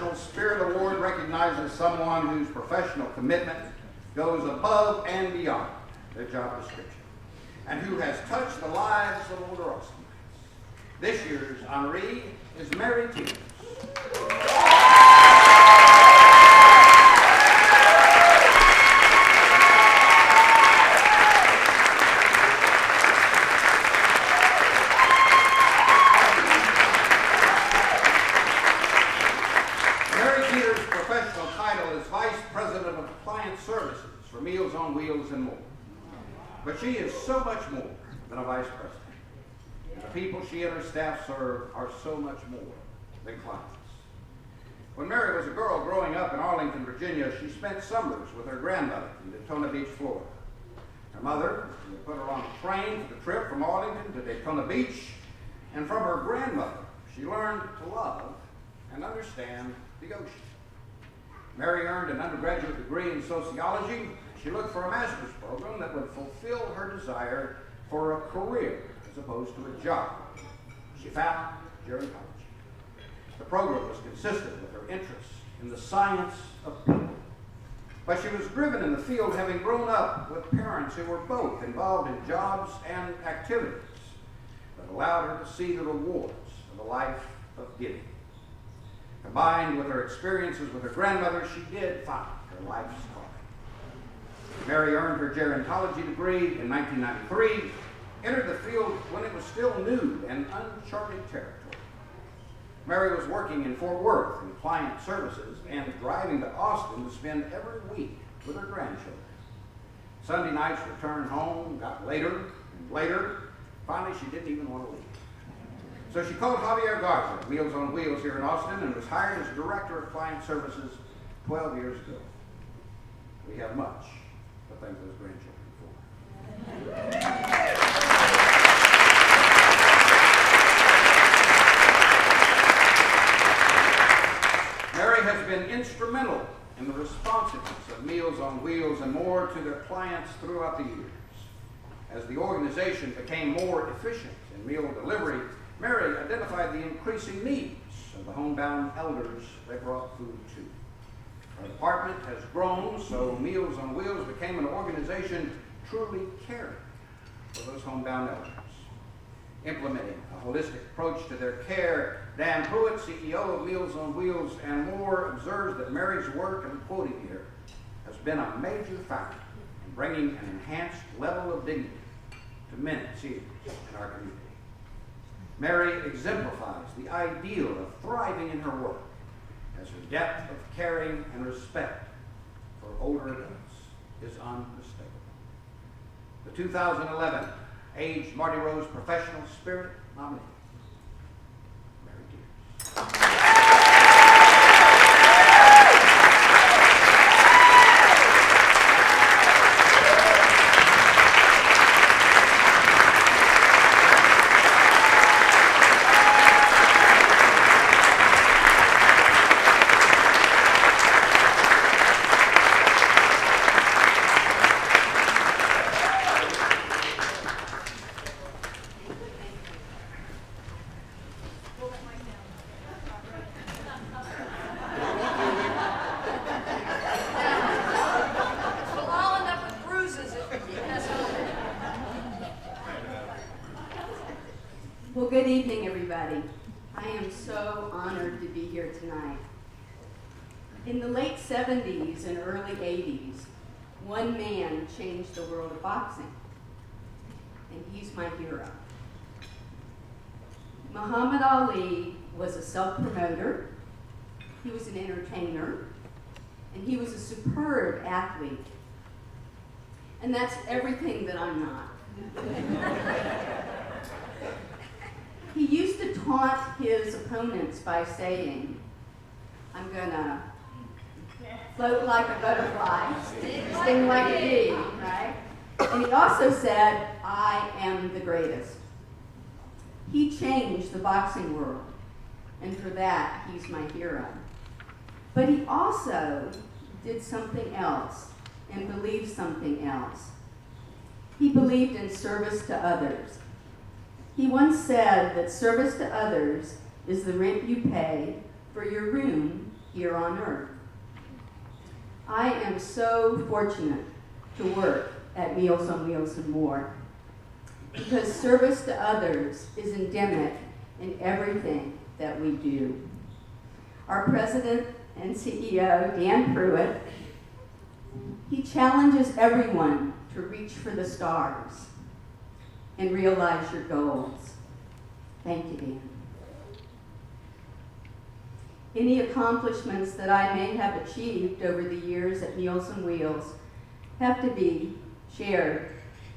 Professional Spirit Award recognizes someone whose professional commitment goes above and beyond their job description, and who has touched the lives of older Austinites. This year's honoree is Mary Teeters. For Meals on Wheels and more. But she is so much more than a vice president. And the people she and her staff serve are so much more than clients. When Mary was a girl growing up in Arlington, Virginia, she spent summers with her grandmother in Daytona Beach, Florida. Her mother would put her on a train for the trip from Arlington to Daytona Beach, and from her grandmother, she learned to love and understand the ocean. Mary earned an undergraduate degree in sociology. She looked for a master's program that would fulfill her desire for a career as opposed to a job. She found gerontology. The program was consistent with her interests in the science of people. But she was driven in the field having grown up with parents who were both involved in jobs and activities that allowed her to see the rewards of a life of giving. Combined with her experiences with her grandmother, she did find her life's calling. Mary earned her gerontology degree in 1993, entered the field when it was still new and uncharted territory. Mary was working in Fort Worth in client services and driving to Austin to spend every week with her grandchildren. Sunday nights returned home, got later and later. Finally, she didn't even want to leave. So she called Javier Garza at Meals on Wheels here in Austin and was hired as Director of Client Services 12 years ago. We have much to thank those grandchildren for. Mary has been instrumental in the responsiveness of Meals on Wheels and more to their clients throughout the years. As the organization became more efficient in meal delivery, Mary identified the increasing needs of the homebound elders they brought food to. Our department has grown, so Meals on Wheels became an organization truly caring for those homebound elders. Implementing a holistic approach to their care, Dan Pruitt, CEO of Meals on Wheels and more, observes that Mary's work, and I'm quoting here, has been a major factor in bringing an enhanced level of dignity to many seniors in our community. Mary exemplifies the ideal of thriving in her work, as her depth of caring and respect for older adults is unmistakable. The 2011 Aged Marty Rose Professional Spirit nominee, Mary Teeters. Well, good evening, everybody. I am so honored to be here tonight. In the late 70s and early 80s, one man changed the world of boxing, and he's my hero. Muhammad Ali was a self-promoter, he was an entertainer, and he was a superb athlete. And that's everything that I'm not. He used to taunt his opponents by saying, I'm gonna float like a butterfly, sting like a bee, right? And he also said, I am the greatest. He changed the boxing world, and for that, he's my hero. But he also did something else and believed something else. He believed in service to others. He once said that service to others is the rent you pay for your room here on earth. I am so fortunate to work at Meals on Wheels and More because service to others is endemic in everything that we do. Our president and CEO, Dan Pruitt, he challenges everyone to reach for the stars and realize your goals. Thank you, Dan. Any accomplishments that I may have achieved over the years at Meals on Wheels have to be shared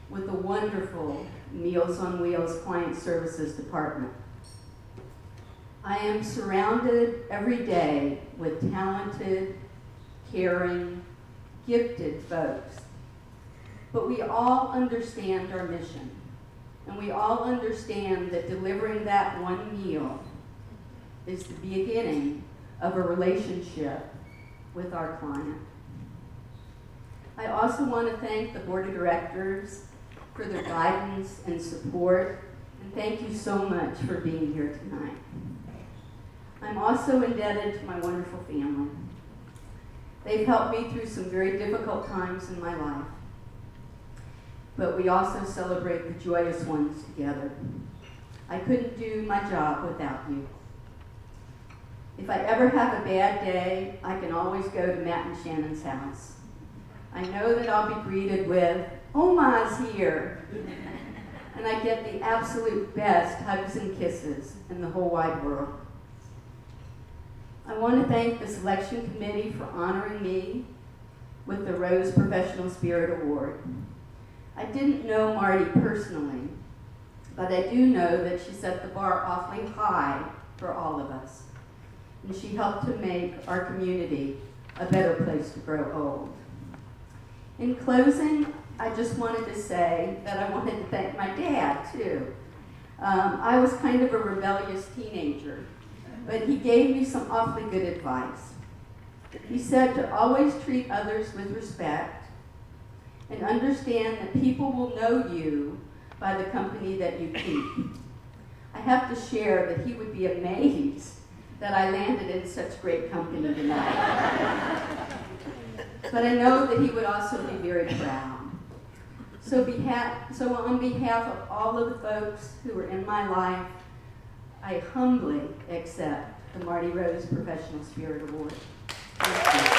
with the wonderful Meals on Wheels Client Services Department. I am surrounded every day with talented, caring, gifted folks. But we all understand our mission, and we all understand that delivering that one meal is the beginning of a relationship with our client. I also want to thank the board of directors for their guidance and support, and thank you so much for being here tonight. I'm also indebted to my wonderful family. They've helped me through some very difficult times in my life, but we also celebrate the joyous ones together. I couldn't do my job without you. If I ever have a bad day, I can always go to Matt and Shannon's house. I know that I'll be greeted with, "Oma's here," and I get the absolute best hugs and kisses in the whole wide world. I want to thank the selection committee for honoring me with the Rose Professional Spirit Award. I didn't know Marty personally, but I do know that she set the bar awfully high for all of us, and she helped to make our community a better place to grow old. In closing, I just wanted to say that I wanted to thank my dad, too. I was kind of a rebellious teenager, but he gave me some awfully good advice. He said to always treat others with respect and understand that people will know you by the company that you keep. I have to share that he would be amazed that I landed in such great company tonight. But I know that he would also be very proud. So on behalf of all of the folks who were in my life, I humbly accept the Marty Rose Professional Spirit Award. Thank you.